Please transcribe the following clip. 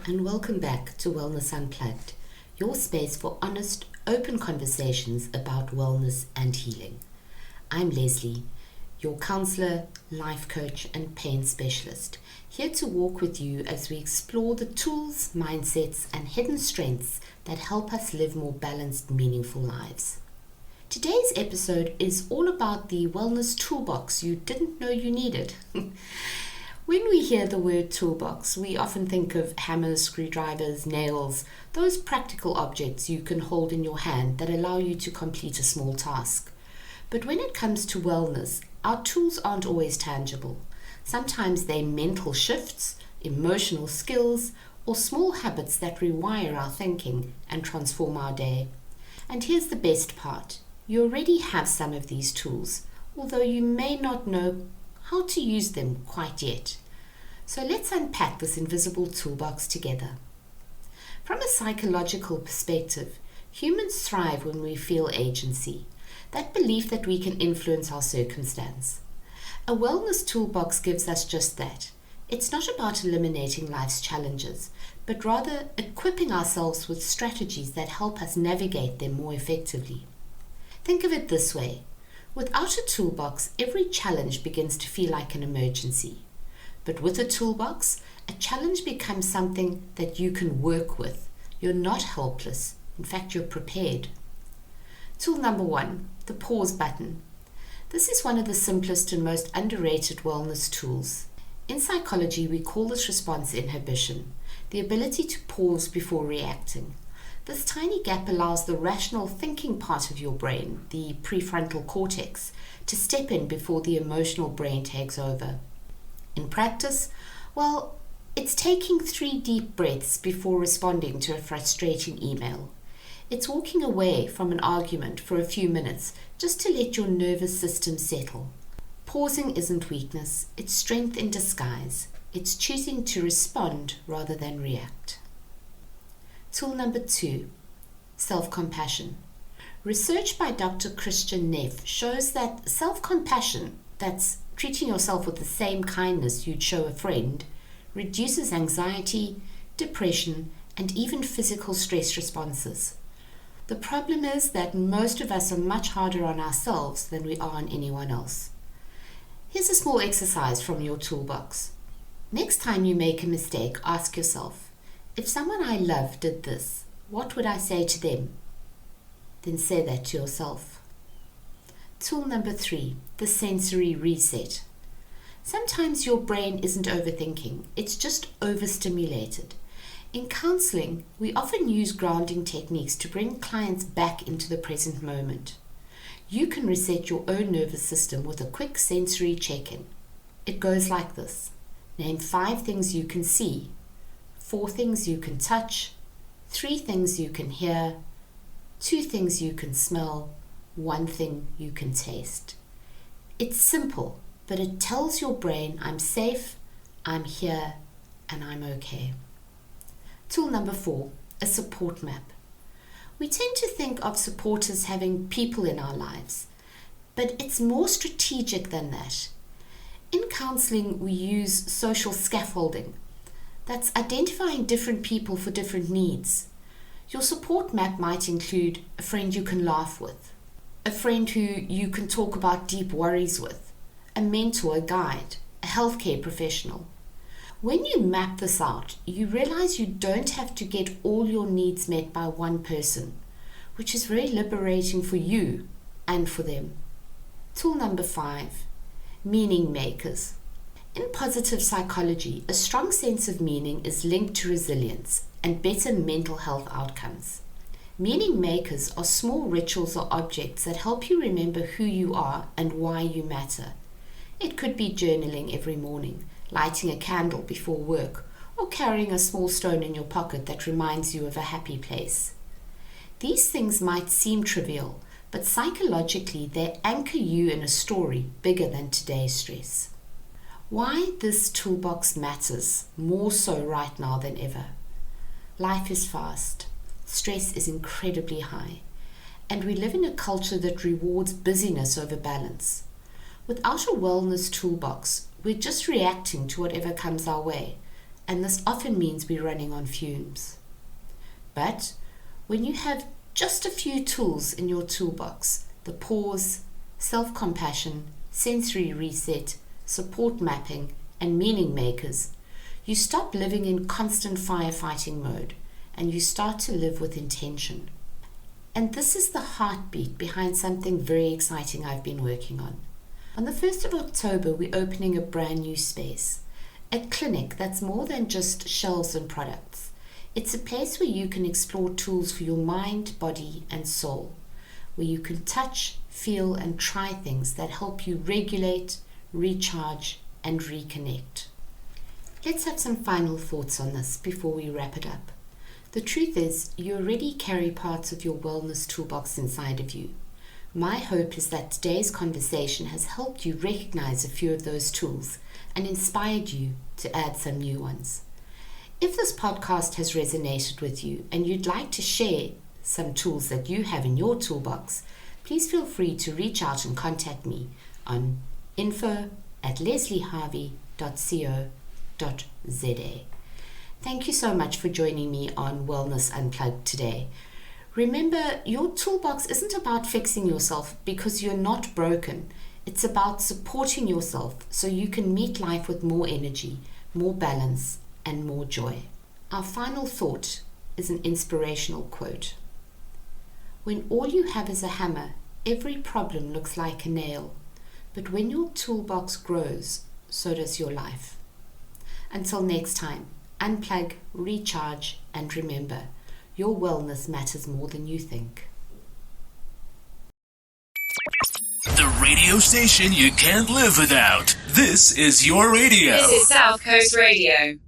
and welcome back to Wellness Unplugged, your space for honest, open conversations about wellness and healing. I'm Lesley, your counselor, life coach, and pain specialist, here to walk with you as we explore the tools, mindsets, and hidden strengths that help us live more balanced, meaningful lives. Today's episode is all about the Wellness Toolbox you didn't know you needed. When we hear the word toolbox, we often think of hammers, screwdrivers, nails, those practical objects you can hold in your hand that allow you to complete a small task. But when it comes to wellness, our tools aren't always tangible. Sometimes they're mental shifts, emotional skills, or small habits that rewire our thinking and transform our day. And here's the best part. You already have some of these tools, although you may not know how to use them quite yet. So let's unpack this invisible toolbox together. From a psychological perspective, humans thrive when we feel agency, that belief that we can influence our circumstance. A wellness toolbox gives us just that. It's not about eliminating life's challenges, but rather equipping ourselves with strategies that help us navigate them more effectively. Think of it this way. Without a toolbox, every challenge begins to feel like an emergency. But with a toolbox, a challenge becomes something that you can work with. You're not helpless. In fact, you're prepared. Tool number 1, the pause button. This is one of the simplest and most underrated wellness tools. In psychology, we call this response inhibition, the ability to pause before reacting. This tiny gap allows the rational thinking part of your brain, the prefrontal cortex, to step in before the emotional brain takes over. In practice, well, it's taking 3 deep breaths before responding to a frustrating email. It's walking away from an argument for a few minutes just to let your nervous system settle. Pausing isn't weakness, it's strength in disguise. It's choosing to respond rather than react. Tool number 2, self-compassion. Research by Dr. Christian Neff shows that self-compassion, that's treating yourself with the same kindness you'd show a friend, reduces anxiety, depression, and even physical stress responses. The problem is that most of us are much harder on ourselves than we are on anyone else. Here's a small exercise from your toolbox. Next time you make a mistake, ask yourself, if someone I love did this, what would I say to them? Then say that to yourself. Tool number 3, the sensory reset. Sometimes your brain isn't overthinking, it's just overstimulated. In counseling, we often use grounding techniques to bring clients back into the present moment. You can reset your own nervous system with a quick sensory check-in. It goes like this. Name 5 things you can see, 4 things you can touch, 3 things you can hear, 2 things you can smell, 1 thing you can taste. It's simple, but it tells your brain I'm safe, I'm here, and I'm okay. Tool number 4, a support map. We tend to think of support as having people in our lives, but it's more strategic than that. In counseling, we use social scaffolding. That's identifying different people for different needs. Your support map might include a friend you can laugh with, a friend who you can talk about deep worries with, a mentor, a guide, a healthcare professional. When you map this out, you realize you don't have to get all your needs met by one person, which is very liberating for you and for them. Tool number 5, meaning makers. In positive psychology, a strong sense of meaning is linked to resilience and better mental health outcomes. Meaning makers are small rituals or objects that help you remember who you are and why you matter. It could be journaling every morning, lighting a candle before work, or carrying a small stone in your pocket that reminds you of a happy place. These things might seem trivial, but psychologically they anchor you in a story bigger than today's stress. Why this toolbox matters more so right now than ever. Life is fast, stress is incredibly high, and we live in a culture that rewards busyness over balance. Without a wellness toolbox, we're just reacting to whatever comes our way, and this often means we're running on fumes. But when you have just a few tools in your toolbox, the pause, self-compassion, sensory reset, support mapping, and meaning makers, you stop living in constant firefighting mode and you start to live with intention. And this is the heartbeat behind something very exciting I've been working on. On the 1st of October, we're opening a brand new space, a clinic that's more than just shelves and products. It's a place where you can explore tools for your mind, body, and soul, where you can touch, feel, and try things that help you regulate, recharge, and reconnect. Let's have some final thoughts on this before we wrap it up. The truth is, you already carry parts of your wellness toolbox inside of you. My hope is that today's conversation has helped you recognize a few of those tools and inspired you to add some new ones. If this podcast has resonated with you and you'd like to share some tools that you have in your toolbox, please feel free to reach out and contact me on info@lesleyharvey.co.za. Thank you so much for joining me on Wellness Unplugged today. Remember, your toolbox isn't about fixing yourself because you're not broken. It's about supporting yourself so you can meet life with more energy, more balance, and more joy. Our final thought is an inspirational quote. When all you have is a hammer, every problem looks like a nail. But when your toolbox grows, so does your life. Until next time, unplug, recharge, and remember, your wellness matters more than you think. The radio station you can't live without. This is your radio. This is South Coast Radio.